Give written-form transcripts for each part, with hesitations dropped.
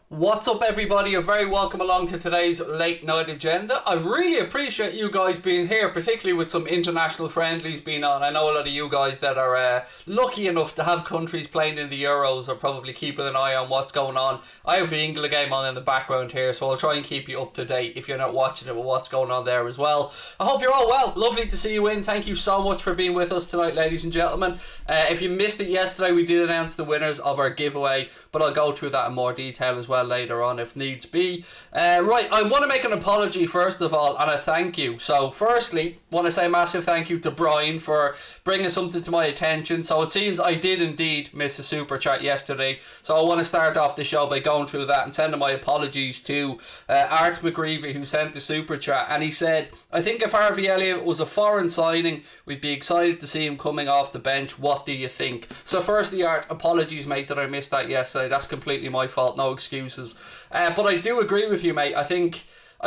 What's up, everybody? You're very welcome along to today's late night agenda. I really appreciate you guys being here, particularly with some international friendlies being on. I know a lot of you guys that are lucky enough to have countries playing in the Euros are probably keeping an eye on what's going on. I have the England game on in the background here, so I'll try and keep you up to date if you're not watching it with what's going on there as well. I hope you're all well. Lovely to see you in. Thank you so much for being with us tonight, ladies and gentlemen. If you missed it yesterday, we did announce the winners of our giveaway, but I'll go through that in more detail as well later on if needs be. Right, I want to make an apology first of all and a thank you. So firstly, want to say a massive thank you to Brian for bringing something to my attention. So it seems I did indeed miss a super chat yesterday, so I want to start off the show by going through that and sending my apologies to Art McGreevy, who sent the super chat, and he said, I think if Harvey Elliott was a foreign signing, we'd be excited to see him coming off the bench. What do you think? So firstly, Art, apologies mate that I missed that yesterday. That's completely my fault, no excuses. But I do agree with you, mate. I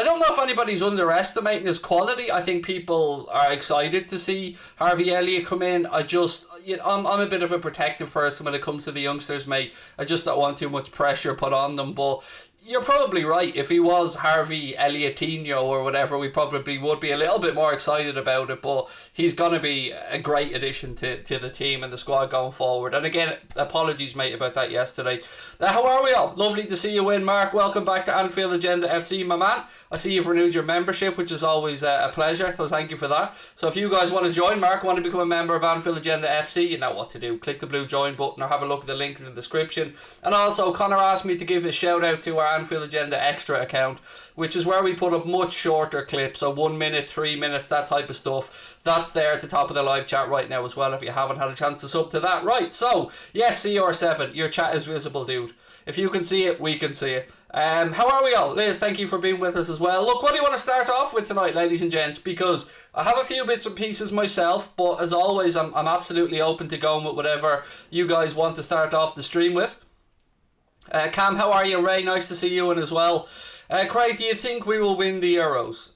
don't know if anybody's underestimating his quality. I think people are excited to see Harvey Elliott come in. I'm a bit of a protective person when it comes to the youngsters, mate. I just don't want too much pressure put on them, but you're probably right. If he was Harvey Elliottino or whatever, we probably would be a little bit more excited about it, but he's going to be a great addition to the team and the squad going forward. And again, apologies, mate, about that yesterday. How are we all? Lovely to see you in, Mark. Welcome back to Anfield Agenda FC, my man. I see you've renewed your membership, which is always a pleasure, so thank you for that. So if you guys want to join, Mark, want to become a member of Anfield Agenda FC, you know what to do. Click the blue join button or have a look at the link in the description. And also, Connor asked me to give a shout out to our Anfield Agenda Extra account, which is where we put up much shorter clips, so 1 minute, 3 minutes, that type of stuff. That's there at the top of the live chat right now as well, if you haven't had a chance to sub to that. Right, so, yes, CR7, your chat is visible, dude. If you can see it, we can see it. How are we all? Liz, thank you for being with us as well. Look, what do you want to start off with tonight, ladies and gents? Because I have a few bits and pieces myself, but as always, I'm absolutely open to going with whatever you guys want to start off the stream with. Cam, how are you? Ray, nice to see you in as well. Craig, do you think we will win the Euros?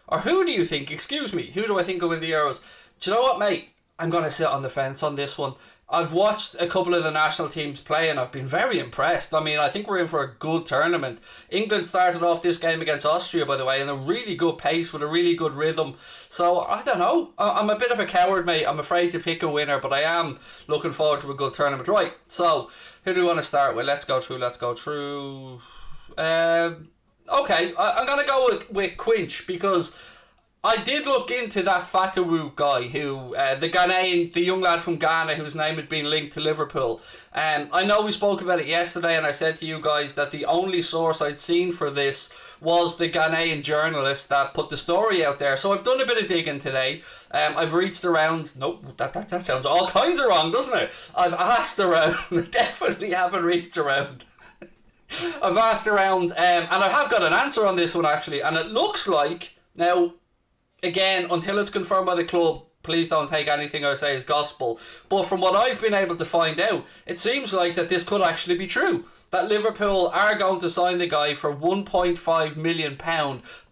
Or who do you think? Excuse me. Who do I think will win the Euros? Do you know what, mate? I'm going to sit on the fence on this one. I've watched a couple of the national teams play and I've been very impressed. I mean, I think we're in for a good tournament. England started off this game against Austria, by the way, in a really good pace with a really good rhythm. So, I don't know. I'm a bit of a coward, mate. I'm afraid to pick a winner, but I am looking forward to a good tournament. Right, so, who do we want to start with? Let's go through. Okay, I'm going to go with Quinch, because I did look into that Fatawu guy who, the Ghanaian, the young lad from Ghana whose name had been linked to Liverpool. I know we spoke about it yesterday and I said to you guys that the only source I'd seen for this was the Ghanaian journalist that put the story out there. So I've done a bit of digging today. I've reached around. Nope, that sounds all kinds of wrong, doesn't it? I've asked around. Definitely haven't reached around. I've asked around, and I have got an answer on this one actually. And it looks like, now, again, until it's confirmed by the club, please don't take anything I say as gospel. But from what I've been able to find out, it seems like that this could actually be true. That Liverpool are going to sign the guy for £1.5 million.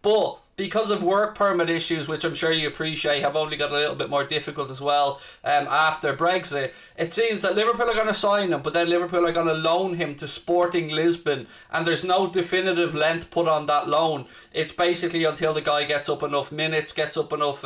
But because of work permit issues, which I'm sure you appreciate, have only got a little bit more difficult as well after Brexit, it seems that Liverpool are going to sign him, but then Liverpool are going to loan him to Sporting Lisbon, and there's no definitive length put on that loan. It's basically until the guy gets up enough minutes, gets up enough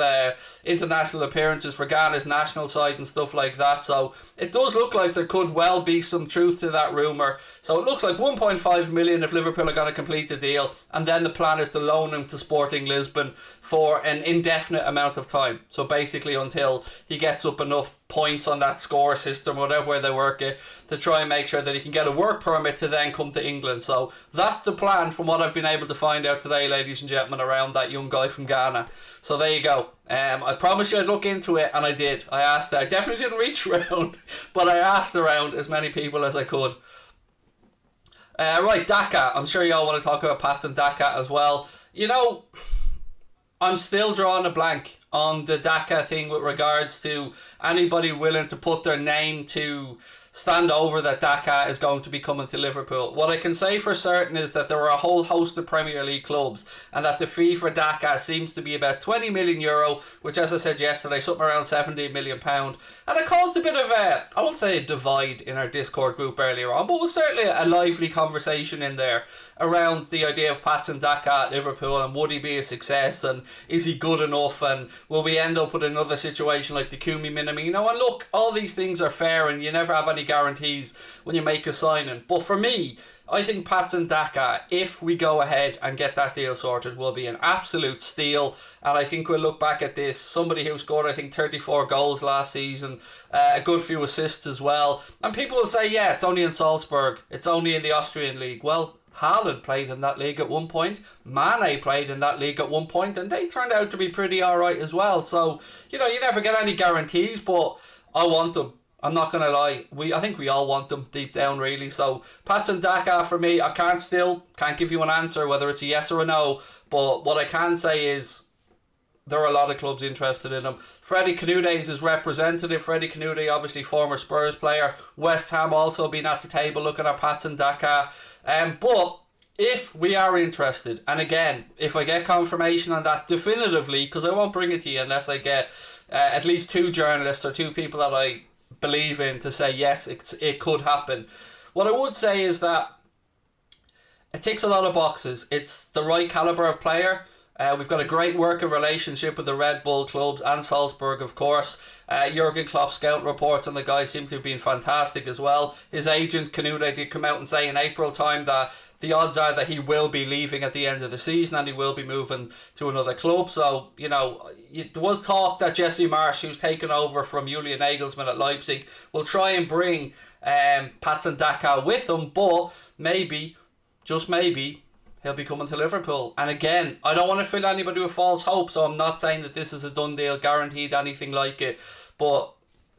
international appearances for Ghana's national side and stuff like that. So it does look like there could well be some truth to that rumour. So it looks like 1.5 million if Liverpool are going to complete the deal, and then the plan is to loan him to Sporting Lisbon for an indefinite amount of time. So basically until he gets up enough points on that score system, whatever way they work it, to try and make sure that he can get a work permit to then come to England. So that's the plan from what I've been able to find out today, ladies and gentlemen, around that young guy from Ghana. So there you go. I promised you I'd look into it, and I did. I definitely didn't reach around, but I asked around as many people as I could. Right, Daka. I'm sure you all want to talk about Patson Daka as well. You know, I'm still drawing a blank on the Daka thing with regards to anybody willing to put their name to stand over that Daka is going to be coming to Liverpool. What I can say for certain is that there are a whole host of Premier League clubs, and that the fee for Daka seems to be about €20 million, which, as I said yesterday, something around £17 million. And it caused a bit of a, I won't say a divide in our Discord group earlier on, but it was certainly a lively conversation in there around the idea of Patson Daka at Liverpool, and would he be a success, and is he good enough, and will we end up with another situation like the Kumi Minamino? And look, all these things are fair, and you never have any guarantees when you make a signing. But for me, I think Patson Daka, if we go ahead and get that deal sorted, will be an absolute steal. And I think we'll look back at this, somebody who scored, I think, 34 goals last season, a good few assists as well. And people will say, yeah, it's only in Salzburg, it's only in the Austrian league. Well, Haaland played in that league at one point, Mane played in that league at one point, and they turned out to be pretty alright as well. So, you know, you never get any guarantees, but I want them. I'm not going to lie. I think we all want them deep down, really. So, Patson Daka for me, I can't give you an answer whether it's a yes or a no, but what I can say is there are a lot of clubs interested in him. Freddie Canute is his representative. Freddie Canute, obviously former Spurs player. West Ham also been at the table looking at Patson Daka. But if we are interested, and again, if I get confirmation on that definitively, because I won't bring it to you unless I get at least two journalists or two people that I believe in to say yes, it could happen. What I would say is that it ticks a lot of boxes. It's the right calibre of player. We've got a great working relationship with the Red Bull clubs and Salzburg, of course. Jurgen Klopp's scouting reports on the guy seem to have been fantastic as well. His agent, Canute, did come out and say in April time that the odds are that he will be leaving at the end of the season and he will be moving to another club. So, you know, there was talk that Jesse Marsch, who's taken over from Julian Nagelsmann at Leipzig, will try and bring Patson Daka with him, but maybe, just maybe, he'll be coming to Liverpool. And again, I don't want to fill anybody with false hope, so I'm not saying that this is a done deal, guaranteed, anything like it. But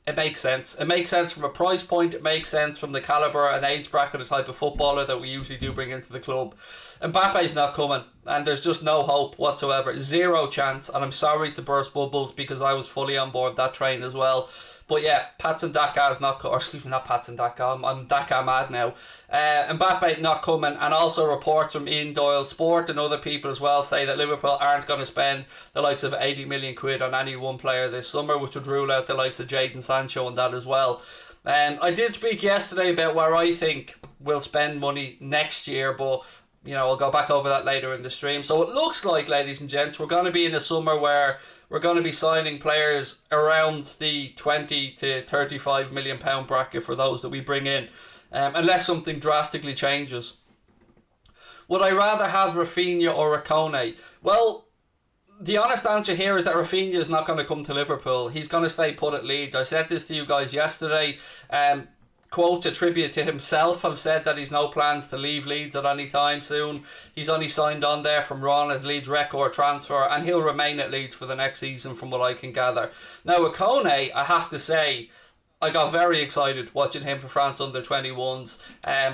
it makes sense. It makes sense from a price point. It makes sense from the calibre and age bracket of the type of footballer that we usually do bring into the club. Mbappe's not coming, and there's just no hope whatsoever. Zero chance, and I'm sorry to burst bubbles because I was fully on board that train as well. But yeah, Patson Daka is not, or excuse me, not Patson Daka, I'm Daka mad now. Mbappé not coming, and also reports from Ian Doyle Sport and other people as well say that Liverpool aren't going to spend the likes of 80 million quid on any one player this summer, which would rule out the likes of Jadon Sancho and that as well. I did speak yesterday about where I think we'll spend money next year, but you know, I'll go back over that later in the stream. So it looks like, ladies and gents, we're going to be in a summer where we're going to be signing players around the 20 to 35 million pound bracket for those that we bring in, unless something drastically changes. Would I rather have Raphinha or Toney? Well, the honest answer here is that Raphinha is not going to come to Liverpool. He's going to stay put at Leeds. I said this to you guys yesterday. Quotes attributed to himself have said that he's no plans to leave Leeds at any time soon. He's only signed on there from Ron as Leeds record transfer, and he'll remain at Leeds for the next season from what I can gather. Now with Toney, I have to say, I got very excited watching him for France under-21s.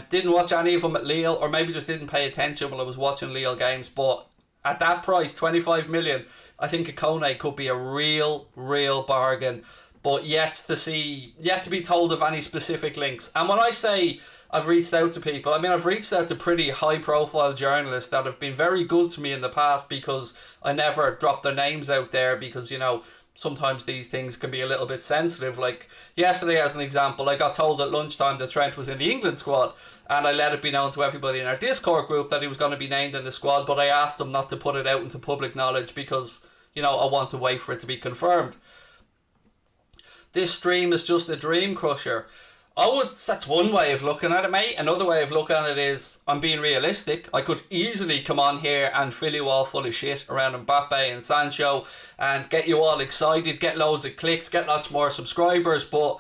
Didn't watch any of them at Lille, or maybe just didn't pay attention while I was watching Lille games, but at that price, 25 million, I think a Toney could be a real bargain. But yet to be told of any specific links. And when I say I've reached out to people, I mean I've reached out to pretty high profile journalists that have been very good to me in the past, because I never drop their names out there, because, you know, sometimes these things can be a little bit sensitive. Like yesterday, as an example, I got told at lunchtime that Trent was in the England squad, and I let it be known to everybody in our Discord group that he was going to be named in the squad, but I asked him not to put it out into public knowledge because, you know, I want to wait for it to be confirmed. This stream is just a dream crusher. That's one way of looking at it, mate. Another way of looking at it is I'm being realistic. I could easily come on here and fill you all full of shit around Mbappé and Sancho and get you all excited, get loads of clicks, get lots more subscribers, but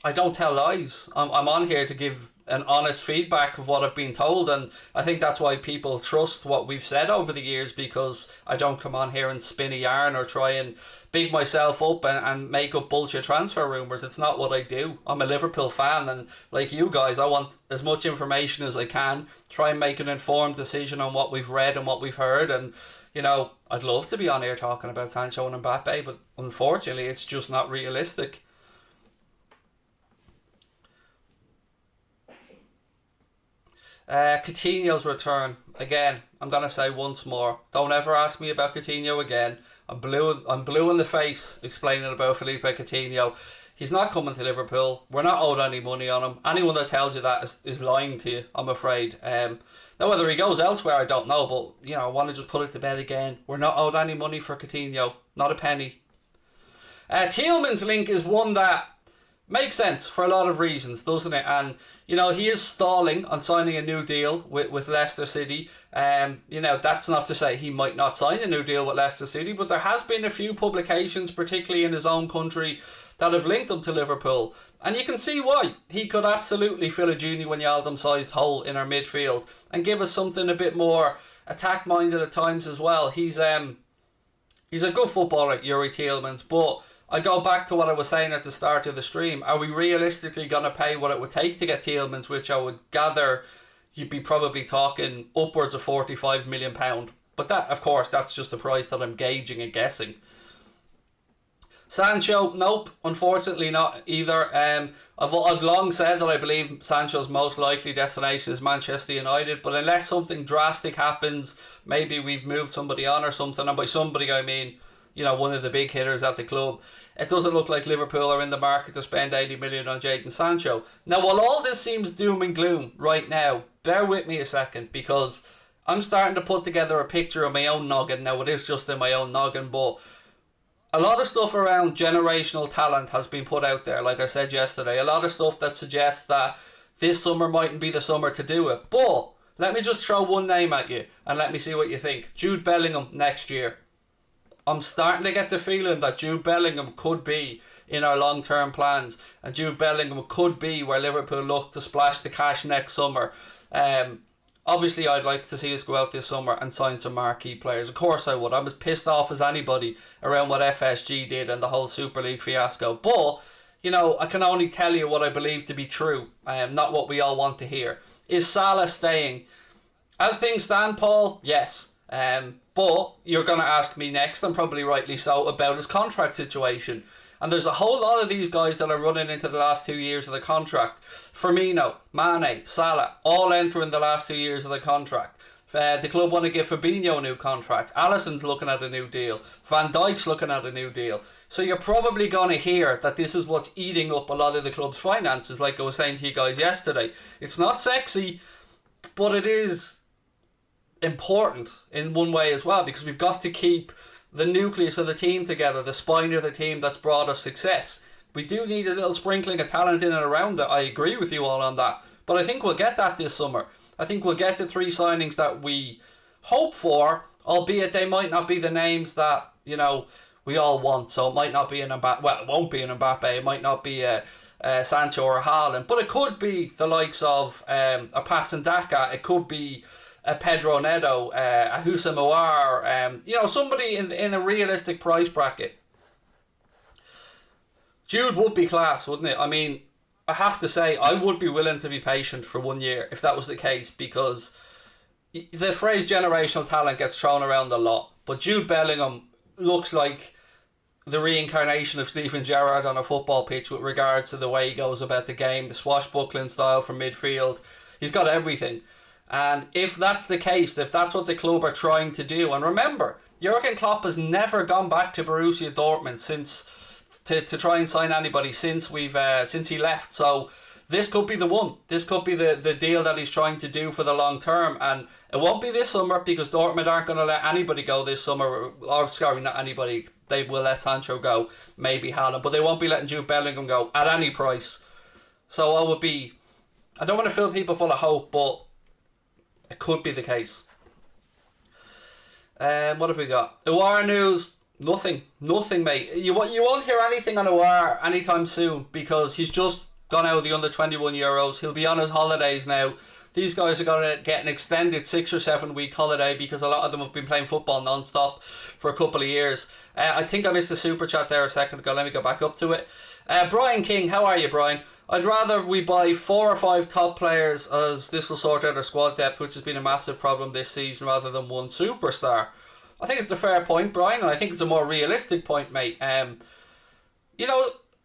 I don't tell lies. I'm on here to give an honest feedback of what I've been told, and I think that's why people trust what we've said over the years, because I don't come on here and spin a yarn or try and big myself up and make up bullshit transfer rumours. It's not what I do. I'm a Liverpool fan, and like you guys, I want as much information as I can, try and make an informed decision on what we've read and what we've heard. And you know, I'd love to be on here talking about Sancho and Mbappé, but unfortunately it's just not realistic. Coutinho's return. Again, I'm going to say once more, don't ever ask me about Coutinho again. I'm blue in the face explaining about Felipe Coutinho. He's not coming to Liverpool. We're not owed any money on him. Anyone that tells you that is lying to you, I'm afraid. Now, whether he goes elsewhere, I don't know. But, I want to just put it to bed again. We're not owed any money for Coutinho. Not a penny. Tielemans' link is one that makes sense for a lot of reasons, doesn't it? And, he is stalling on signing a new deal with Leicester City. That's not to say he might not sign a new deal with Leicester City, but there has been a few publications, particularly in his own country, that have linked him to Liverpool. And you can see why. He could absolutely fill a Gini Wijnaldum-sized hole in our midfield and give us something a bit more attack-minded at times as well. He's a good footballer, Youri Tielemans, but I go back to what I was saying at the start of the stream. Are we realistically going to pay what it would take to get Tielemans, which I would gather you'd be probably talking upwards of £45 million? But that, of course, that's just a price that I'm gauging and guessing. Sancho, nope, unfortunately not either. I've long said that I believe Sancho's most likely destination is Manchester United, but unless something drastic happens, maybe we've moved somebody on or something, and by somebody I mean, one of the big hitters at the club, it doesn't look like Liverpool are in the market to spend 80 million on Jadon Sancho. Now, while all this seems doom and gloom right now, bear with me a second, because I'm starting to put together a picture of my own noggin. Now, it is just in my own noggin, but a lot of stuff around generational talent has been put out there, like I said yesterday. A lot of stuff that suggests that this summer mightn't be the summer to do it. But let me just throw one name at you and let me see what you think. Jude Bellingham next year. I'm starting to get the feeling that Jude Bellingham could be in our long-term plans, and Jude Bellingham could be where Liverpool look to splash the cash next summer. Obviously, I'd like to see us go out this summer and sign some marquee players. Of course I would. I'm as pissed off as anybody around what FSG did and the whole Super League fiasco. But, I can only tell you what I believe to be true, not what we all want to hear. Is Salah staying? As things stand, Paul, yes. But you're going to ask me next, and probably rightly so, about his contract situation. And there's a whole lot of these guys that are running into the last 2 years of the contract. Firmino, Mane, Salah, all entering the last 2 years of the contract. The club want to give Fabinho a new contract. Alisson's looking at a new deal. Van Dijk's looking at a new deal. So you're probably going to hear that this is what's eating up a lot of the club's finances, like I was saying to you guys yesterday. It's not sexy, but it is important in one way as well, because we've got to keep the nucleus of the team together, the spine of the team that's brought us success. We do need a little sprinkling of talent in and around it. I agree with you all on that. But I think we'll get that this summer. I think we'll get the 3 signings that we hope for, albeit they might not be the names that, we all want. So it might not be an Mbappé. Well, it won't be an Mbappé. It might not be a Sancho or a Haaland. But it could be the likes of a Patson Daka. It could be a Pedro Neto, a Houssem Aouar, somebody in a realistic price bracket. Jude would be class, wouldn't it? I mean, I have to say, I would be willing to be patient for 1 year if that was the case, because the phrase generational talent gets thrown around a lot. But Jude Bellingham looks like the reincarnation of Steven Gerrard on a football pitch with regards to the way he goes about the game, the swashbuckling style from midfield. He's got everything. And if that's the case, if that's what the club are trying to do, and remember, Jurgen Klopp has never gone back to Borussia Dortmund since to try and sign anybody since he left. So this could be the one. This could be the deal that he's trying to do for the long term, and it won't be this summer because Dortmund aren't going to let anybody go this summer. Or sorry, not anybody. They will let Sancho go, maybe Haaland, but they won't be letting Jude Bellingham go at any price. So I don't want to fill people full of hope, but it could be the case. What have we got? Aouar news. Nothing, mate. You won't hear anything on Aouar anytime soon because he's just gone out of the under 21 Euros. He'll be on his holidays now. These guys are going to get an extended 6 or 7 week holiday because a lot of them have been playing football non-stop for a couple of years. I think I missed the super chat there a second ago. Let me go back up to it. Brian King, how are you, Brian? I'd rather we buy 4 or 5 top players, as this will sort out our squad depth, which has been a massive problem this season, rather than one superstar. I think it's a fair point, Brian, and I think it's a more realistic point, mate.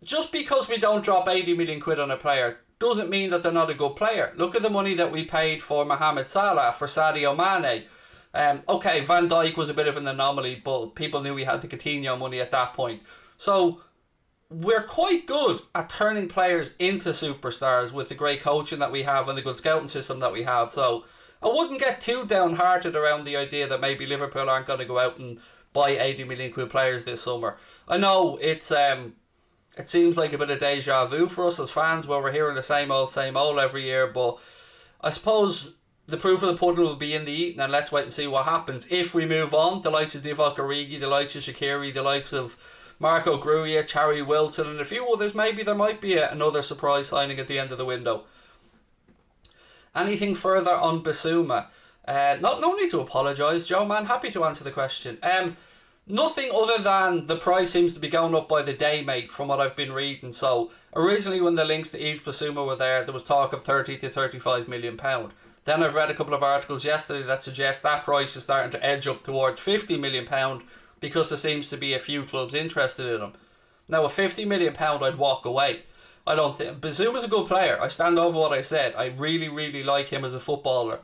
Just because we don't drop 80 million quid on a player doesn't mean that they're not a good player. Look at the money that we paid for Mohamed Salah, for Sadio Mane. Okay, Van Dijk was a bit of an anomaly, but people knew we had the Coutinho money at that point. So we're quite good at turning players into superstars with the great coaching that we have and the good scouting system that we have. So I wouldn't get too downhearted around the idea that maybe Liverpool aren't going to go out and buy 80 million quid players this summer. I know it seems like a bit of deja vu for us as fans, where we're hearing the same old every year, but I suppose the proof of the pudding will be in the eating, and let's wait and see what happens. If we move on, the likes of Divock Origi, the likes of Shaqiri, the likes of Marco Grujić, Harry Wilson, and a few others, maybe there might be another surprise signing at the end of the window. Anything further on Bissouma? No need to apologise, Joe, man. Happy to answer the question. Nothing other than the price seems to be going up by the day, mate, from what I've been reading. So originally when the links to Yves Bissouma were there was talk of 30 to 35 million pound. Then I've read a couple of articles yesterday that suggest that price is starting to edge up towards 50 million pound because there seems to be a few clubs interested in him. Now, at 50 million pound, I'd walk away. I don't think Bissouma's a good player. I stand over what I said. I really, really like him as a footballer,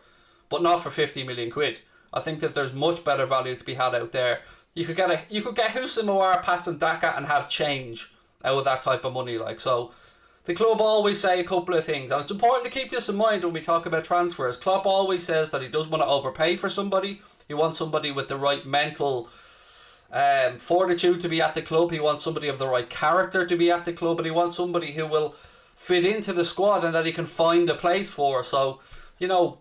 but not for 50 million quid. I think that there's much better value to be had out there. You could get Houssem Aouar, Patson Daka, and have change out of that type of money. Like, so the club always say a couple of things, and it's important to keep this in mind when we talk about transfers. Klopp always says that he doesn't want to overpay for somebody. He wants somebody with the right mental fortitude to be at the club. He wants somebody of the right character to be at the club, and he wants somebody who will fit into the squad and that he can find a place for. So, you know,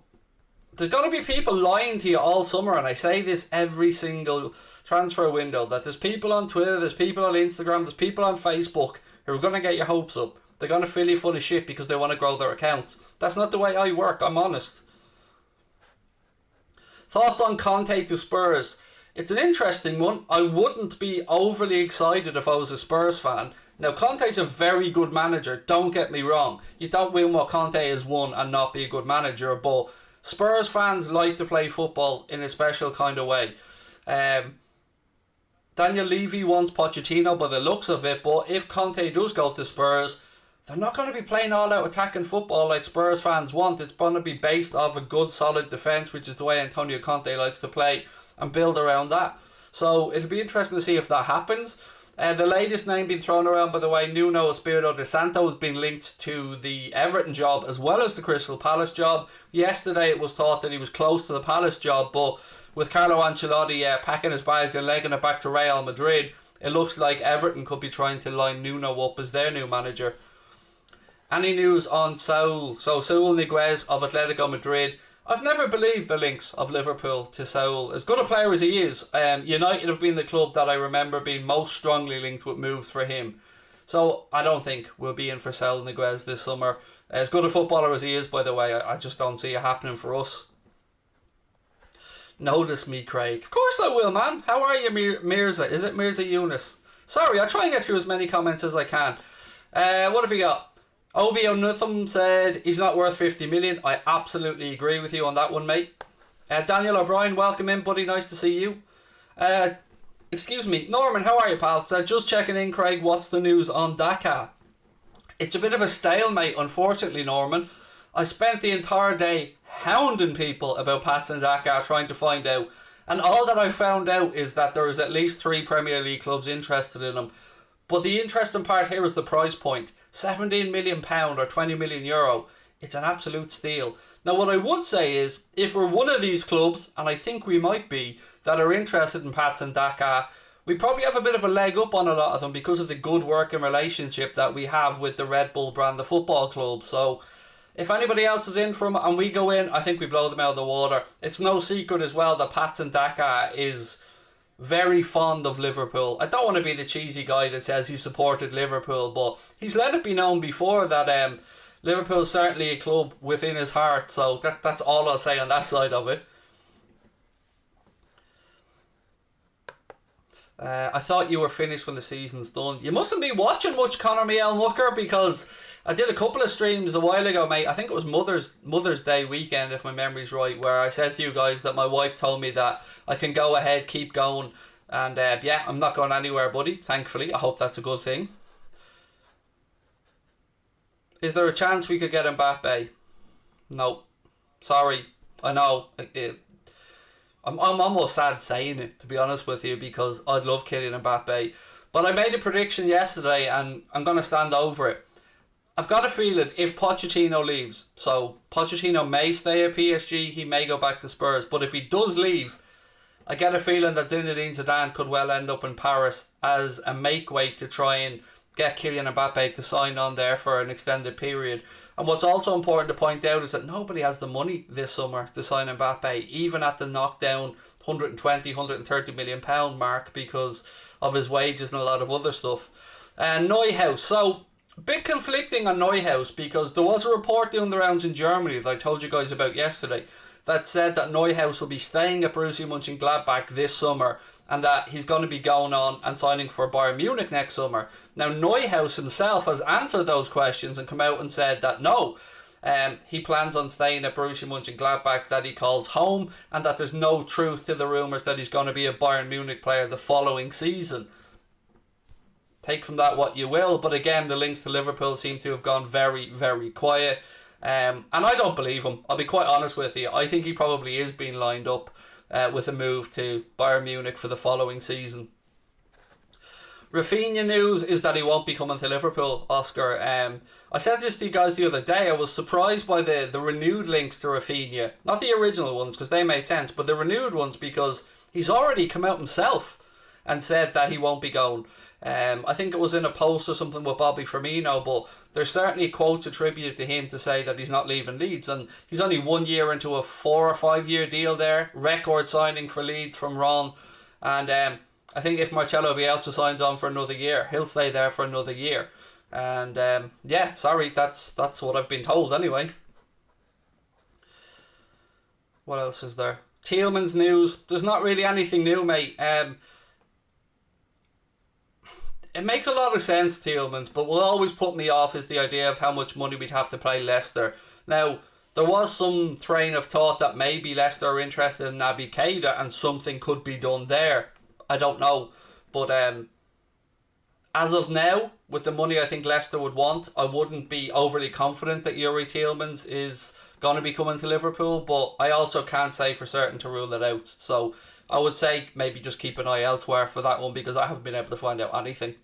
there's going to be people lying to you all summer, and I say this every single transfer window, that there's people on Twitter, there's people on Instagram, there's people on Facebook who are going to get your hopes up. They're going to fill you full of shit because they want to grow their accounts. That's not the way I work, I'm honest. Thoughts on Conte to Spurs? It's an interesting one. I wouldn't be overly excited if I was a Spurs fan. Now, Conte's a very good manager, don't get me wrong. You don't win what Conte has won and not be a good manager, but Spurs fans like to play football in a special kind of way. Daniel Levy wants Pochettino by the looks of it, but if Conte does go to Spurs, they're not going to be playing all-out attacking football like Spurs fans want. It's going to be based off a good, solid defence, which is the way Antonio Conte likes to play, and build around that. So it'll be interesting to see if that happens. The latest name being thrown around, by the way, Nuno Espirito de Santo, has been linked to the Everton job as well as the Crystal Palace job. Yesterday it was thought that he was close to the Palace job, but with Carlo Ancelotti packing his bags and legging it back to Real Madrid, it looks like Everton could be trying to line Nuno up as their new manager. Any news on Saul? So Saul Niguez of Atletico Madrid. I've never believed the links of Liverpool to Saul. As good a player as he is, United have been the club that I remember being most strongly linked with moves for him. So I don't think we'll be in for Saul Niguez this summer. As good a footballer as he is, by the way, I just don't see it happening for us. Notice me, Craig. Of course I will, man. How are you, Mirza? Is it Mirza Yunus? Sorry, I'll try and get through as many comments as I can. What have we got? Obi O'Nutham said he's not worth 50 million. I absolutely agree with you on that one, mate. Daniel O'Brien, welcome in, buddy. Nice to see you. Excuse me. Norman, how are you, pal? Just checking in, Craig. What's the news on Daka? It's a bit of a stalemate, unfortunately, Norman. I spent the entire day hounding people about Patson Daka, trying to find out. And all that I found out is that there is at least 3 Premier League clubs interested in him. But the interesting part here is the price point. £17 million or €20 million. It's an absolute steal. Now, what I would say is, if we're one of these clubs, and I think we might be, that are interested in Patson Daka, we probably have a bit of a leg up on a lot of them because of the good working relationship that we have with the Red Bull brand, the football club. So if anybody else is in from and we go in, I think we blow them out of the water. It's no secret as well that Patson Daka is very fond of Liverpool. I don't want to be the cheesy guy that says he supported Liverpool, but he's let it be known before that Liverpool's certainly a club within his heart. So that's all I'll say on that side of it. I thought you were finished when the season's done. You mustn't be watching much Conor Miel Mucker, because I did a couple of streams a while ago, mate. I think it was Mother's Day weekend, if my memory's right, where I said to you guys that my wife told me that I can go ahead, keep going. And yeah, I'm not going anywhere, buddy, thankfully. I hope that's a good thing. Is there a chance we could get Mbappé? No. Sorry. I know. I'm almost sad saying it, to be honest with you, because I'd love Kylian Mbappé. But I made a prediction yesterday, and I'm going to stand over it. I've got a feeling if Pochettino leaves, so Pochettino may stay at PSG, he may go back to Spurs, but if he does leave, I get a feeling that Zinedine Zidane could well end up in Paris as a make-weight to try and get Kylian Mbappé to sign on there for an extended period. And what's also important to point out is that nobody has the money this summer to sign Mbappé, even at the knockdown 120, 130 million pound mark because of his wages and a lot of other stuff. And Neuhaus, so a bit conflicting on Neuhaus because there was a report doing the rounds in Germany that I told you guys about yesterday that said that Neuhaus will be staying at Borussia Mönchengladbach this summer and that he's going to be going on and signing for Bayern Munich next summer. Now Neuhaus himself has answered those questions and come out and said that no, he plans on staying at Borussia Mönchengladbach, that he calls home, and that there's no truth to the rumours that he's going to be a Bayern Munich player the following season. Take from that what you will, but again, the links to Liverpool seem to have gone very, very quiet. And I don't believe him. I'll be quite honest with you. I think he probably is being lined up with a move to Bayern Munich for the following season. Raphinha news is that he won't be coming to Liverpool, Oscar. I said this to you guys the other day. I was surprised by the renewed links to Raphinha. Not the original ones, because they made sense, but the renewed ones because he's already come out himself and said that he won't be going. I think it was in a post or something with Bobby Firmino, but there's certainly quotes attributed to him to say that he's not leaving Leeds, and he's only 1 year into a 4 or 5 year deal there. Record signing for Leeds from Ron, and I think if Marcelo Bielsa signs on for another year, he'll stay there for another year. And yeah, sorry, that's what I've been told anyway. What else is there? Tielemans news. There's not really anything new, mate. It makes a lot of sense, Tielemans, but what always put me off is the idea of how much money we'd have to pay Leicester. Now, there was some train of thought that maybe Leicester are interested in Naby Keita and something could be done there. I don't know. But as of now, with the money I think Leicester would want, I wouldn't be overly confident that Youri Tielemans is going to be coming to Liverpool, but I also can't say for certain to rule it out. So I would say maybe just keep an eye elsewhere for that one because I haven't been able to find out anything.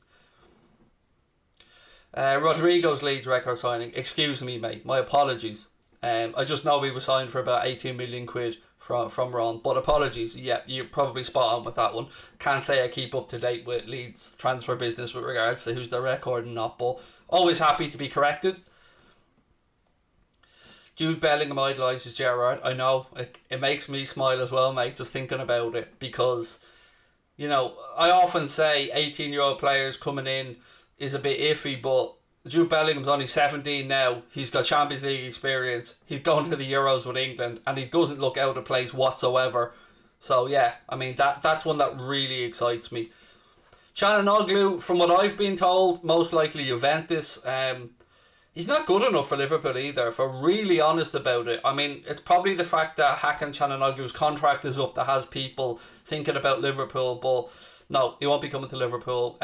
Rodrigo's Leeds record signing. Excuse me, mate. My apologies. I just know we were signed for about 18 million quid from Ron. But apologies. Yeah, you're probably spot on with that one. Can't say I keep up to date with Leeds transfer business with regards to who's the record and not. But always happy to be corrected. Jude Bellingham idolises Gerrard. I know. It makes me smile as well, mate, just thinking about it. Because, you know, I often say 18-year-old players coming in is a bit iffy, but Jude Bellingham's only 17 now. He's got Champions League experience. He's going to the Euros with England, and he doesn't look out of place whatsoever. So yeah, I mean that's one that really excites me. Çalhanoğlu, from what I've been told, most likely Juventus. He's not good enough for Liverpool either, if I'm really honest about it. I mean, it's probably the fact that Hakan Çalhanoğlu's contract is up that has people thinking about Liverpool, but no, he won't be coming to Liverpool.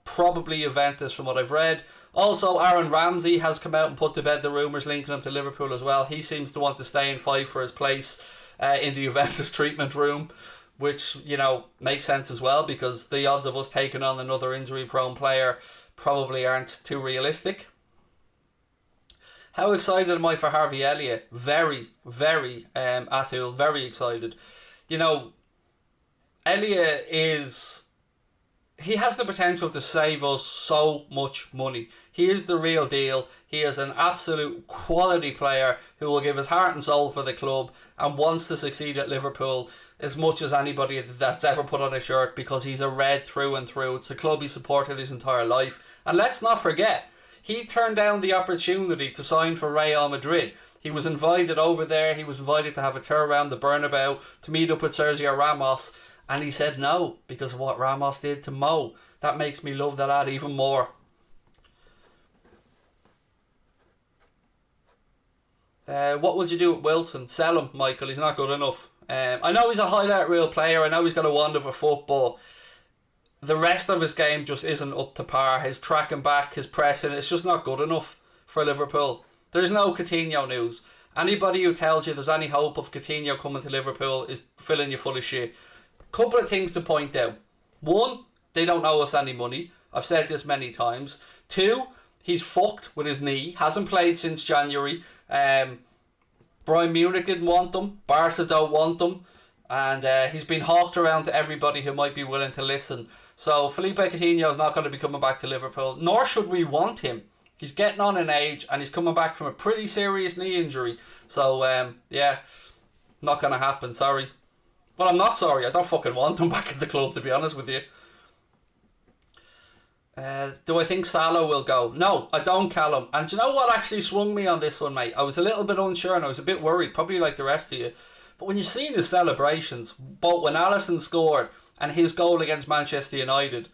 Probably Juventus from what I've read. Also, Aaron Ramsey has come out and put to bed the rumours linking him to Liverpool as well. He seems to want to stay and fight for his place in the Juventus treatment room, which, you know, makes sense as well because the odds of us taking on another injury-prone player probably aren't too realistic. How excited am I for Harvey Elliott? Very, very, Athul, very excited. You know, Elliott he has the potential to save us so much money. He is the real deal. He is an absolute quality player who will give his heart and soul for the club and wants to succeed at Liverpool as much as anybody that's ever put on a shirt because he's a Red through and through. It's the club he supported his entire life. And let's not forget, he turned down the opportunity to sign for Real Madrid. He was invited over there. He was invited to have a tour around the Bernabeu to meet up with Sergio Ramos. And he said no because of what Ramos did to Mo. That makes me love the lad even more. What would you do with Wilson? Sell him, Michael. He's not good enough. I know he's a highlight reel player. I know he's got a wonderful foot, but the rest of his game just isn't up to par. His tracking back, his pressing, it's just not good enough for Liverpool. There's no Coutinho news. Anybody who tells you there's any hope of Coutinho coming to Liverpool is filling you full of shit. Couple of things to point out. One, they don't owe us any money. I've said this many times. Two, he's fucked with his knee. Hasn't played since January. Bayern Munich didn't want them. Barca don't want them. And he's been hawked around to everybody who might be willing to listen. So Felipe Coutinho is not going to be coming back to Liverpool. Nor should we want him. He's getting on in age and he's coming back from a pretty serious knee injury. So, yeah, not going to happen. Sorry. Well, I'm not sorry. I don't fucking want him back at the club, to be honest with you. Do I think Salah will go? No, I don't, Callum. And do you know what actually swung me on this one, mate? I was a little bit unsure and I was a bit worried, probably like the rest of you. But when you're seeing his celebrations, both when Alisson scored and his goal against Manchester United,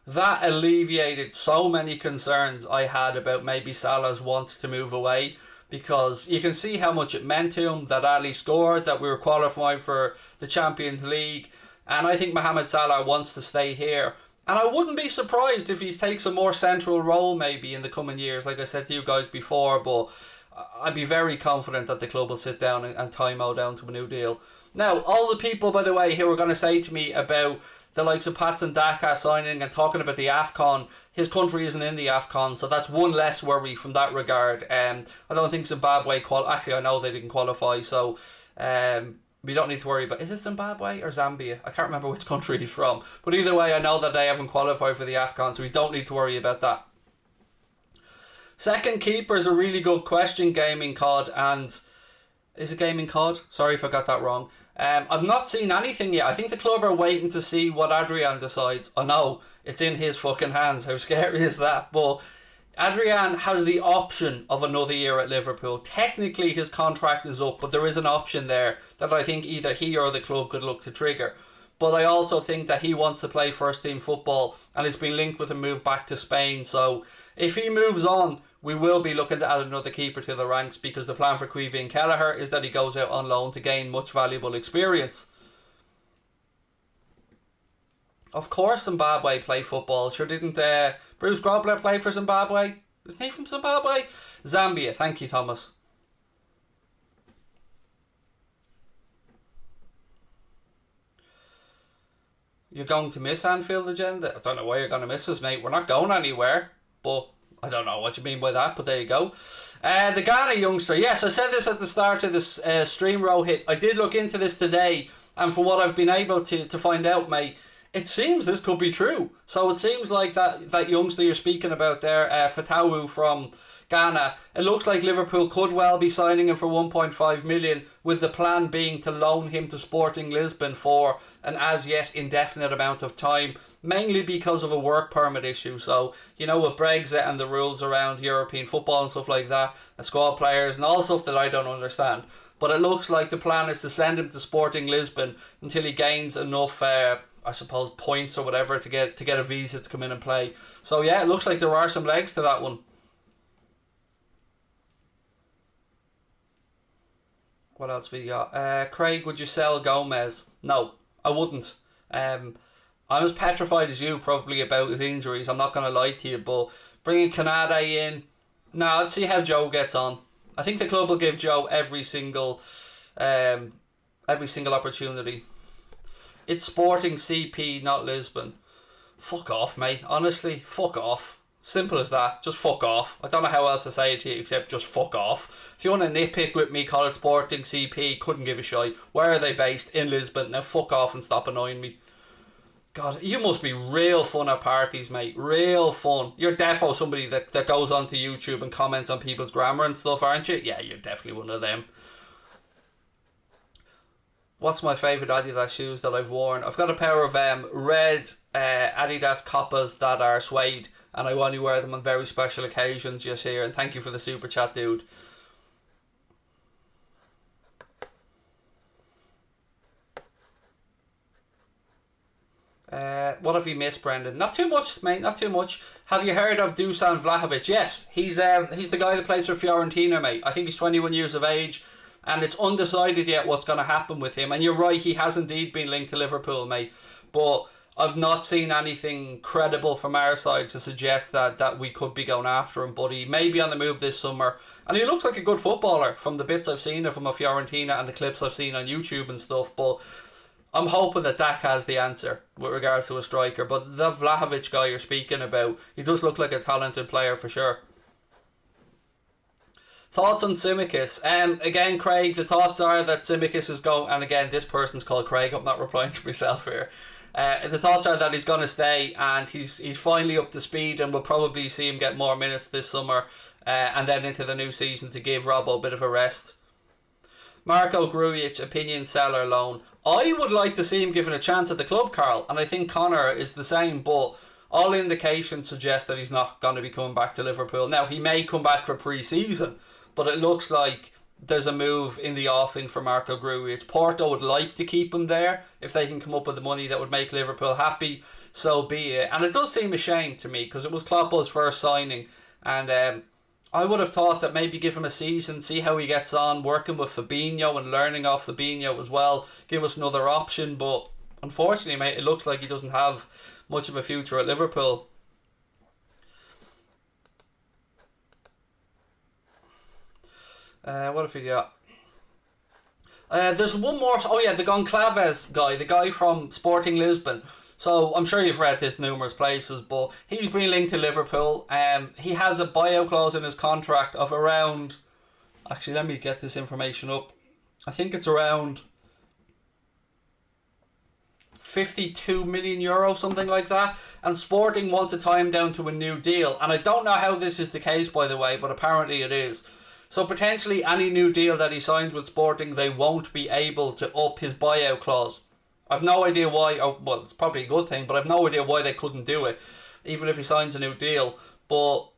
that alleviated so many concerns I had about maybe Salah's want to move away, because you can see how much it meant to him that Ali scored, that we were qualifying for the Champions League, and I think Mohamed Salah wants to stay here. And I wouldn't be surprised if he takes a more central role maybe in the coming years, like I said to you guys before, but I'd be very confident that the club will sit down and tie Mo down to a new deal. Now, all the people, by the way, who are going to say to me about the likes of Patson Daka signing and talking about the Afcon, his country isn't in the Afcon, so that's one less worry from that regard. I don't think Zimbabwe actually, I know they didn't qualify, so we don't need to worry about... Is it Zimbabwe or Zambia? I can't remember which country he's from. But either way, I know that they haven't qualified for the Afcon, so we don't need to worry about that. Second keeper is a really good question, Gaming COD, and... Is it Gaming COD? Sorry if I got that wrong. I've not seen anything yet. I think the club are waiting to see what Adrian decides. I know, it's in his fucking hands. How scary is that? But Adrian has the option of another year at Liverpool. Technically his contract is up, but there is an option there that I think either he or the club could look to trigger. But I also think that he wants to play first team football and it's been linked with a move back to Spain. So if he moves on, we will be looking to add another keeper to the ranks, because the plan for Queevy Kelleher is that he goes out on loan to gain much valuable experience. Of course Zimbabwe play football. Sure didn't Bruce Grobbler play for Zimbabwe? Isn't he from Zimbabwe? Zambia. Thank you, Thomas. You're going to miss Anfield agenda? I don't know why you're going to miss us, mate. We're not going anywhere, but I don't know what you mean by that, but there you go. The Ghana youngster. Yes, I said this at the start of this stream, Rohit. I did look into this today, and from what I've been able to find out, mate, it seems this could be true. So it seems like that youngster you're speaking about there, Fatawu from Ghana, it looks like Liverpool could well be signing him for 1.5 million, with the plan being to loan him to Sporting Lisbon for an as yet indefinite amount of time, mainly because of a work permit issue. So, you know, with Brexit and the rules around European football and stuff like that, and squad players and all stuff that I don't understand. But it looks like the plan is to send him to Sporting Lisbon until he gains enough, I suppose, points or whatever to get a visa to come in and play. So yeah, it looks like there are some legs to that one. What else we got? Craig, would you sell Gomez? No, I wouldn't. I'm as petrified as you probably about his injuries. I'm not going to lie to you, but bringing Kanade in, no, let's see how Joe gets on. I think the club will give Joe every single opportunity. It's Sporting CP, not Lisbon. Fuck off, mate. Honestly, fuck off. Simple as that. Just fuck off. I don't know how else to say it to you except just fuck off. If you want to nitpick with me, call it Sporting CP. Couldn't give a shite. Where are they based? In Lisbon. Now fuck off and stop annoying me. God, you must be real fun at parties, mate. Real fun. You're defo somebody that goes onto YouTube and comments on people's grammar and stuff, aren't you? Yeah, you're definitely one of them. What's my favourite Adidas shoes that I've worn? I've got a pair of red Adidas Coppas that are suede, and I only wear them on very special occasions just here. And thank you for the super chat, dude. What have you missed, Brendan? Not too much, mate, not too much. Have you heard of Dusan Vlahovic? Yes, he's the guy that plays for Fiorentina, mate. I think he's 21 years of age, and it's undecided yet what's going to happen with him. And you're right, he has indeed been linked to Liverpool, mate. But I've not seen anything credible from our side to suggest that we could be going after him, but he may be on the move this summer. And he looks like a good footballer from the bits I've seen of him at Fiorentina and the clips I've seen on YouTube and stuff. But I'm hoping that Daka has the answer with regards to a striker. But the Vlahovic guy you're speaking about, he does look like a talented player for sure. Thoughts on Tsimikas? Again, Craig, the thoughts are that Tsimikas is going, and again, this person's called Craig, I'm not replying to myself here. The thoughts are that he's going to stay and he's finally up to speed, and we'll probably see him get more minutes this summer and then into the new season to give Robbo a bit of a rest. Marco Grujić, opinion, seller, loan. I would like to see him given a chance at the club, Carl, and I think Connor is the same, but all indications suggest that he's not going to be coming back to Liverpool. Now, he may come back for pre-season, but it looks like there's a move in the offing for Marco Grujić. Porto would like to keep him there. If they can come up with the money that would make Liverpool happy, so be it. And it does seem a shame to me because it was Kloppo's first signing, and I would have thought that maybe give him a season, see how he gets on, working with Fabinho and learning off Fabinho as well, give us another option. But unfortunately, mate, it looks like he doesn't have much of a future at Liverpool. What have we got? There's one more. Oh yeah, the Goncalves guy, the guy from Sporting Lisbon. So I'm sure you've read this numerous places, but he's been linked to Liverpool. He has a buyout clause in his contract of around. Actually, let me get this information up. I think it's around 52 million euro, something like that. And Sporting want to tie him down to a new deal. And I don't know how this is the case, by the way, but apparently it is. So potentially any new deal that he signs with Sporting, they won't be able to up his buyout clause. I've no idea why, well, it's probably a good thing, but I've no idea why they couldn't do it, even if he signs a new deal. But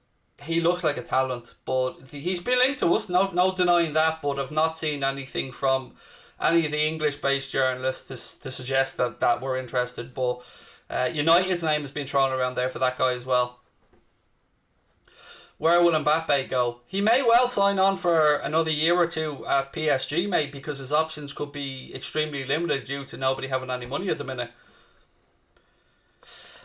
he looks like a talent. But he's been linked to us, no denying that, but I've not seen anything from any of the English-based journalists to suggest that we're interested. But United's name has been thrown around there for that guy as well. Where will Mbappé go? He may well sign on for another year or two at PSG, mate, because his options could be extremely limited due to nobody having any money at the minute.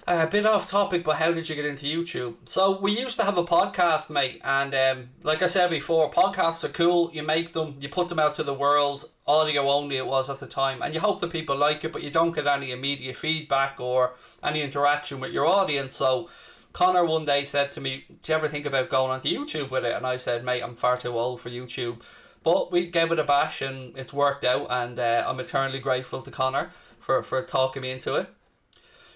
A bit off topic, but how did you get into YouTube? So we used to have a podcast, mate, and like I said before, podcasts are cool. You make them, you put them out to the world. Audio only it was at the time, and you hope that people like it, but you don't get any immediate feedback or any interaction with your audience. So Connor one day said to me, do you ever think about going onto YouTube with it? And I said, mate, I'm far too old for YouTube. But we gave it a bash and it's worked out, and I'm eternally grateful to Connor for talking me into it.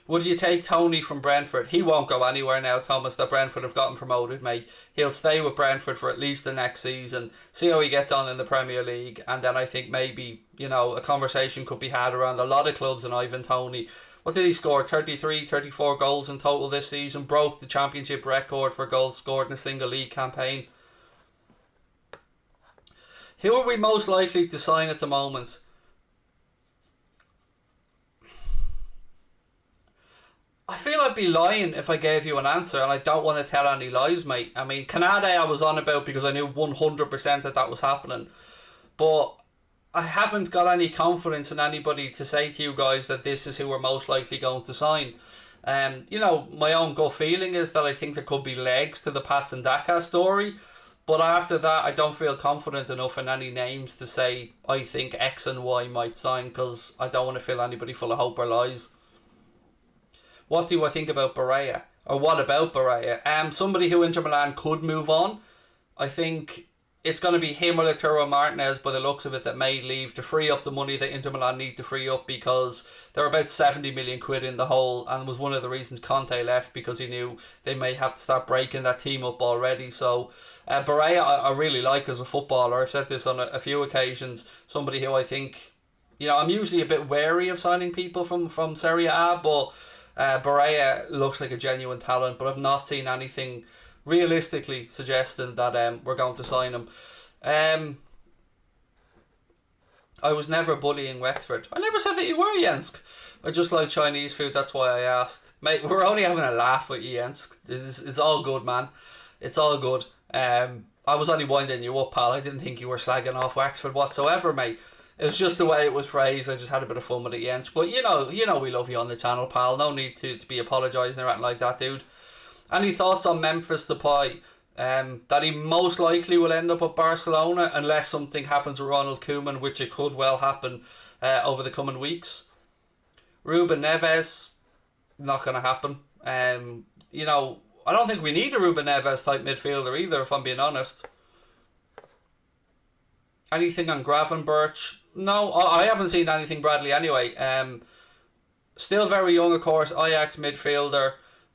Would you take Toney from Brentford? He won't go anywhere now, Thomas, that Brentford have gotten promoted, mate. He'll stay with Brentford for at least the next season, see how he gets on in the Premier League, and then I think maybe, a conversation could be had around a lot of clubs and Ivan Toney. What did he score? 33, 34 goals in total this season. Broke the championship record for goals scored in a single league campaign. Who are we most likely to sign at the moment? I feel I'd be lying if I gave you an answer, and I don't want to tell any lies, mate. I mean, Canada I was on about because I knew 100% that was happening. But I haven't got any confidence in anybody to say to you guys that this is who we're most likely going to sign. My own gut feeling is that I think there could be legs to the Patson Daka story, but after that I don't feel confident enough in any names to say I think X and Y might sign, because I don't want to fill anybody full of hope or lies. What do I think about Barella? Or what about Barella? Somebody who Inter Milan could move on. I think it's going to be him or Lautaro Martinez by the looks of it that may leave to free up the money that Inter Milan need to free up, because they're about 70 million quid in the hole, and was one of the reasons Conte left, because he knew they may have to start breaking that team up already. So Barella I really like as a footballer. I've said this on a few occasions. Somebody who I think, I'm usually a bit wary of signing people from Serie A, but Barella looks like a genuine talent, but I've not seen anything realistically suggesting that we're going to sign him. I was never bullying Wexford. I never said that you were, Jensk. I just like Chinese food, that's why I asked. Mate, we're only having a laugh with you, Jensk. It's all good, man. It's all good. I was only winding you up, pal. I didn't think you were slagging off Wexford whatsoever, mate. It was just the way it was phrased. I just had a bit of fun with it, Jens. But you know we love you on the channel, pal. No need to be apologising or anything like that, dude. Any thoughts on Memphis Depay? That he most likely will end up at Barcelona unless something happens with Ronald Koeman, which it could well happen over the coming weeks. Ruben Neves, not going to happen. You know, I don't think we need a Ruben Neves type midfielder either, if I'm being honest. Anything on Gravenberch? No, I haven't seen anything, Bradley, anyway. Still very young, of course, Ajax midfielder,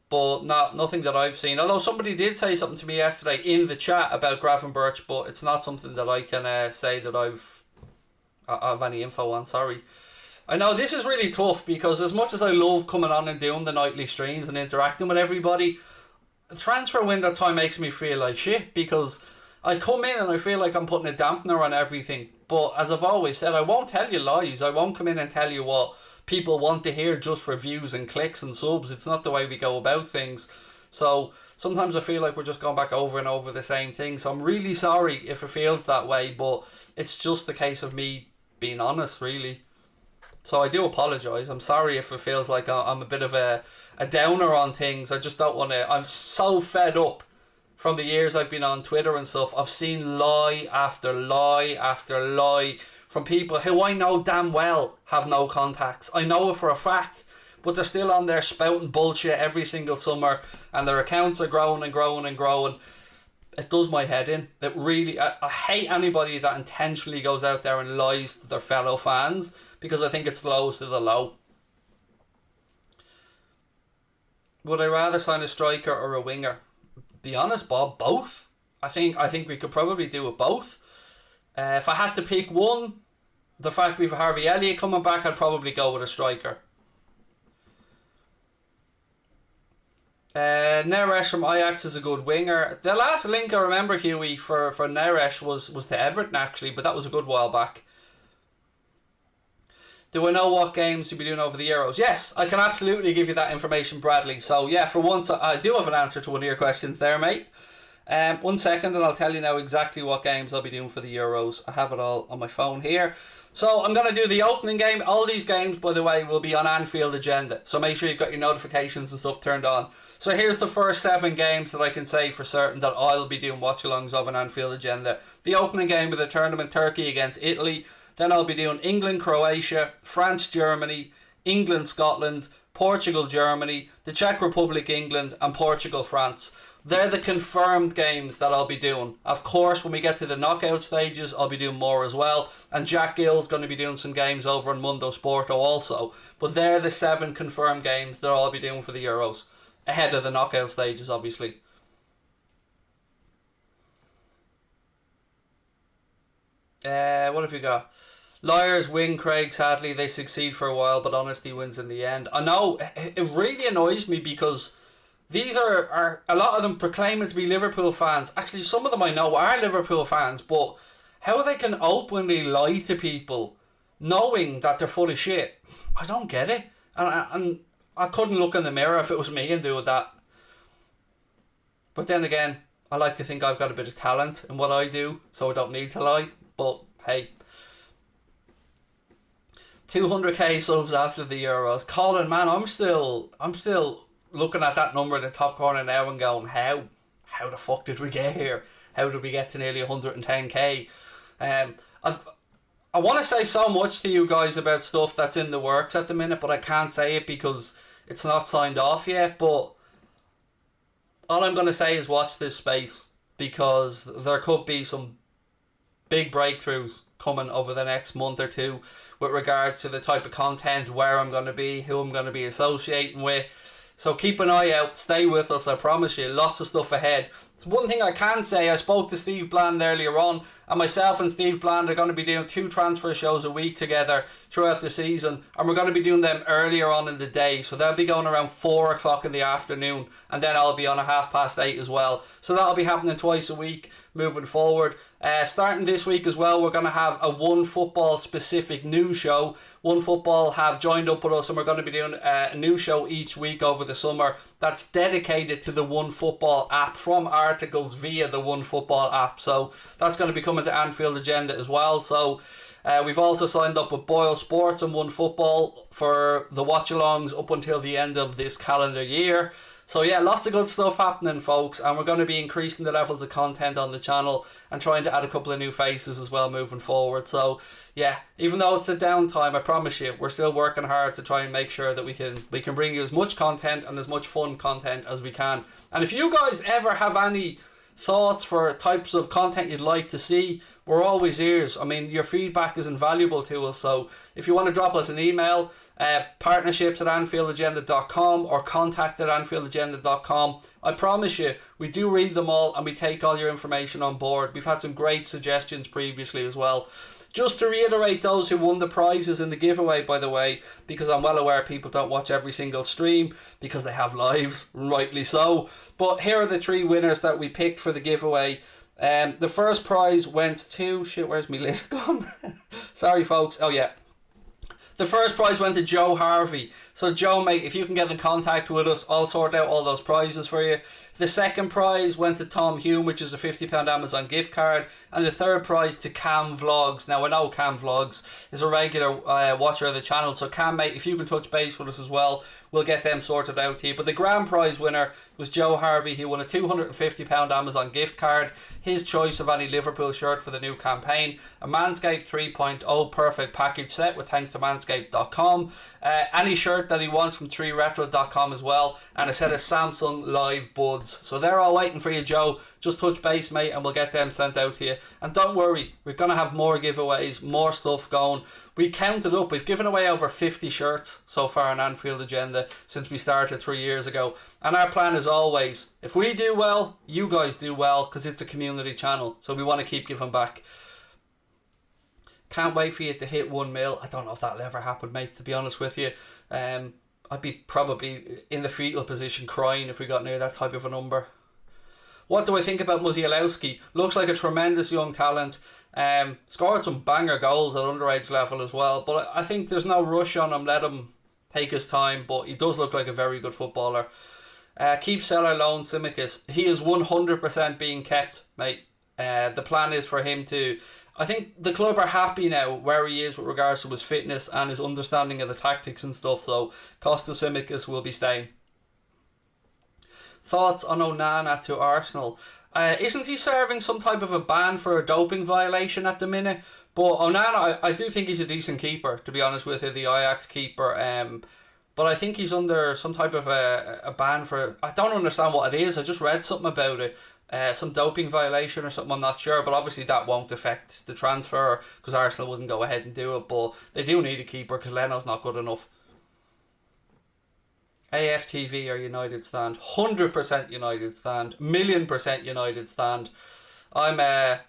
but nothing that I've seen. Although somebody did say something to me yesterday in the chat about Gravenberch, but it's not something that I can say that I've any info on, sorry. I know this is really tough because as much as I love coming on and doing the nightly streams and interacting with everybody, the transfer window time makes me feel like shit because I come in and I feel like I'm putting a dampener on everything. But as I've always said, I won't tell you lies. I won't come in and tell you what people want to hear just for views and clicks and subs. It's not the way we go about things. So sometimes I feel like we're just going back over and over the same thing. So I'm really sorry if it feels that way, but it's just a case of me being honest, really. So I do apologise. I'm sorry if it feels like I'm a bit of a downer on things. I just don't want to. I'm so fed up from the years I've been on Twitter and stuff. I've seen lie after lie after lie from people who I know damn well have no contacts. I know it for a fact, but they're still on there spouting bullshit every single summer and their accounts are growing and growing and growing. It does my head in. It really, I hate anybody that intentionally goes out there and lies to their fellow fans because I think it's the lowest of the low. Would I rather sign a striker or a winger? Be honest, Bob, both. I think we could probably do it both. If I had to pick one, the fact we've Harvey Elliott coming back, I'd probably go with a striker. Neres from Ajax is a good winger. The last link I remember, Huey, for Neres was to Everton actually, but that was a good while back. Do I know what games you'll be doing over the Euros? Yes, I can absolutely give you that information, Bradley. So yeah, for once I do have an answer to one of your questions there, mate. 1 second and I'll tell you now exactly what games I'll be doing for the Euros. I have it all on my phone here. So I'm going to do the opening game. All these games, by the way, will be on Anfield agenda. So make sure you've got your notifications and stuff turned on. So here's the first 7 games that I can say for certain that I'll be doing watch-alongs of an Anfield agenda. The opening game of the tournament, Turkey against Italy. Then I'll be doing England, Croatia, France, Germany, England, Scotland, Portugal, Germany, the Czech Republic, England, and Portugal, France. They're the confirmed games that I'll be doing. Of course, when we get to the knockout stages, I'll be doing more as well. And Jack Gill's going to be doing some games over on Mundo Sporto also. But they're the 7 confirmed games that I'll be doing for the Euros. Ahead of the knockout stages, obviously. What have we got? Liars win, Craig. Sadly, they succeed for a while, but honesty wins in the end. I know, it really annoys me because these are a lot of them proclaiming to be Liverpool fans. Actually, some of them I know are Liverpool fans, but how they can openly lie to people knowing that they're full of shit, I don't get it. And I couldn't look in the mirror if it was me and do that. But then again, I like to think I've got a bit of talent in what I do, so I don't need to lie. But hey, 200k subs after the Euros. Colin, man, I'm still looking at that number in the top corner now and going, how the fuck did we get here? How did we get to nearly 110k? I want to say so much to you guys about stuff that's in the works at the minute, but I can't say it because it's not signed off yet. But all I'm going to say is watch this space because there could be some big breakthroughs coming over the next month or two with regards to the type of content, where I'm going to be, who I'm going to be associating with. So keep an eye out, stay with us, I promise you, lots of stuff ahead. One thing I can say, I spoke to Steve Bland earlier on, and myself and Steve Bland are going to be doing 2 transfer shows a week together throughout the season, and we're going to be doing them earlier on in the day, so they'll be going around 4 o'clock in the afternoon, and then I'll be on at 8:30 as well. So that'll be happening twice a week moving forward. Starting this week as well, we're going to have a One Football specific news show. One Football have joined up with us, and we're going to be doing a new show each week over the summer that's dedicated to the One Football app, from articles via the One Football app. So that's going to be coming to Anfield agenda as well. So We've also signed up with Boyle Sports and One Football for the watch-alongs up until the end of this calendar year. So yeah, lots of good stuff happening, folks, and we're going to be increasing the levels of content on the channel and trying to add a couple of new faces as well moving forward. So yeah, even though it's a downtime, I promise you, we're still working hard to try and make sure that we can bring you as much content and as much fun content as we can. And if you guys ever have any thoughts for types of content you'd like to see, we're always ears. I mean, your feedback is invaluable to us, so if you want to drop us an email, partnerships@AnfieldAgenda.com or contact@AnfieldAgenda.com. I promise you, we do read them all and we take all your information on board. We've had some great suggestions previously as well. Just to reiterate those who won the prizes in the giveaway, by the way, because I'm well aware people don't watch every single stream because they have lives, rightly so. But here are the 3 winners that we picked for the giveaway. The first prize went to... Shit, where's my list gone? Sorry, folks. Oh, yeah. The first prize went to Joe Harvey. So Joe, mate, if you can get in contact with us, I'll sort out all those prizes for you. The second prize went to Tom Hume, which is a £50 Amazon gift card. And the third prize to Cam Vlogs. Now, I know Cam Vlogs is a regular watcher of the channel. So Cam, mate, if you can touch base with us as well, we'll get them sorted out to you. But the grand prize winner was Joe Harvey. He won a £250 Amazon gift card, his choice of any Liverpool shirt for the new campaign, a Manscaped 3.0 perfect package set with thanks to manscaped.com, any shirt that he wants from 3retro.com as well, and a set of Samsung Live Buds. So they're all waiting for you, Joe. Just touch base, mate, and we'll get them sent out to you. And don't worry, we're going to have more giveaways, more stuff going. We counted up, we've given away over 50 shirts so far on Anfield Agenda since we started 3 years ago. And our plan is always, if we do well, you guys do well, because it's a community channel. So we want to keep giving back. Can't wait for you to hit 1 mil. I don't know if that'll ever happen, mate, to be honest with you. I'd be probably in the fetal position crying if we got near that type of a number. What do I think about Musialowski? Looks like a tremendous young talent. Scored some banger goals at underage level as well. But I think there's no rush on him. Let him take his time. But he does look like a very good footballer. Keep seller loan Tsimikas. He is 100% being kept, mate. The plan is for him to... I think the club are happy now where he is with regards to his fitness and his understanding of the tactics and stuff. So Kostas Tsimikas will be staying. Thoughts on Onana to Arsenal? Isn't he serving some type of a ban for a doping violation at the minute? But Onana, I do think he's a decent keeper, to be honest with you, the Ajax keeper. But I think he's under some type of a ban for... I don't understand what it is. I just read something about it. Some doping violation or something, I'm not sure. But obviously that won't affect the transfer because Arsenal wouldn't go ahead and do it. But they do need a keeper because Leno's not good enough. AFTV or United stand? 100% United stand. 1,000,000% United stand. I'm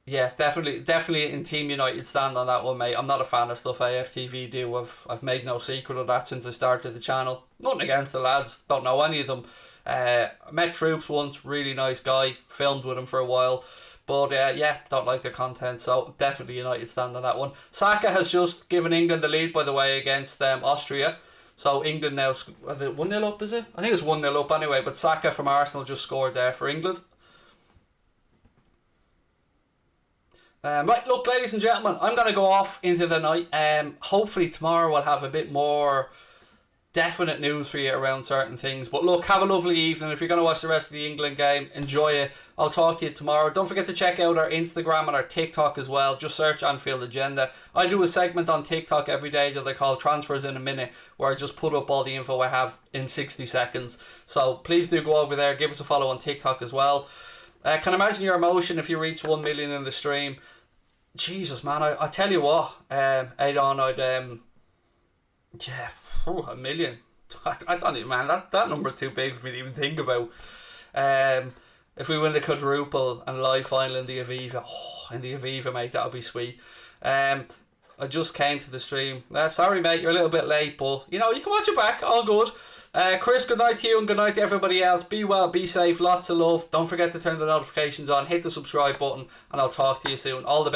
yeah, definitely in Team United stand on that one, mate. I'm not a fan of stuff AFTV do. I've made no secret of that since I started the channel. Nothing against the lads, don't know any of them. Met Troops once, really nice guy. Filmed with him for a while. But yeah, don't like their content, so definitely United stand on that one. Saka has just given England the lead, by the way, against Austria. So England now, is it 1-0 up, is it? I think it's 1-0 up anyway, but Saka from Arsenal just scored there for England. Right, look, ladies and gentlemen, I'm going to go off into the night. Hopefully tomorrow I'll have a bit more definite news for you around certain things. But look, have a lovely evening. If you're going to watch the rest of the England game, enjoy it. I'll talk to you tomorrow. Don't forget to check out our Instagram and our TikTok as well. Just search Anfield Agenda. I do a segment on TikTok every day that I call Transfers in a Minute, where I just put up all the info I have in 60 seconds. So please do go over there. Give us a follow on TikTok as well. Can imagine your emotion if you reach 1 million in the stream. Jesus, man, I tell you what, Adon, yeah, 1 million. I don't even, man, that number's too big for me to even think about. If we win the quadruple and live final in the Aviva, mate, that'll be sweet. I just came to the stream. Sorry, mate, you're a little bit late, but you know, you can watch it back, all good. Chris, good night to you and good night to everybody else. Be well, be safe, lots of love. Don't forget to turn the notifications on, hit the subscribe button, and I'll talk to you soon. All the best.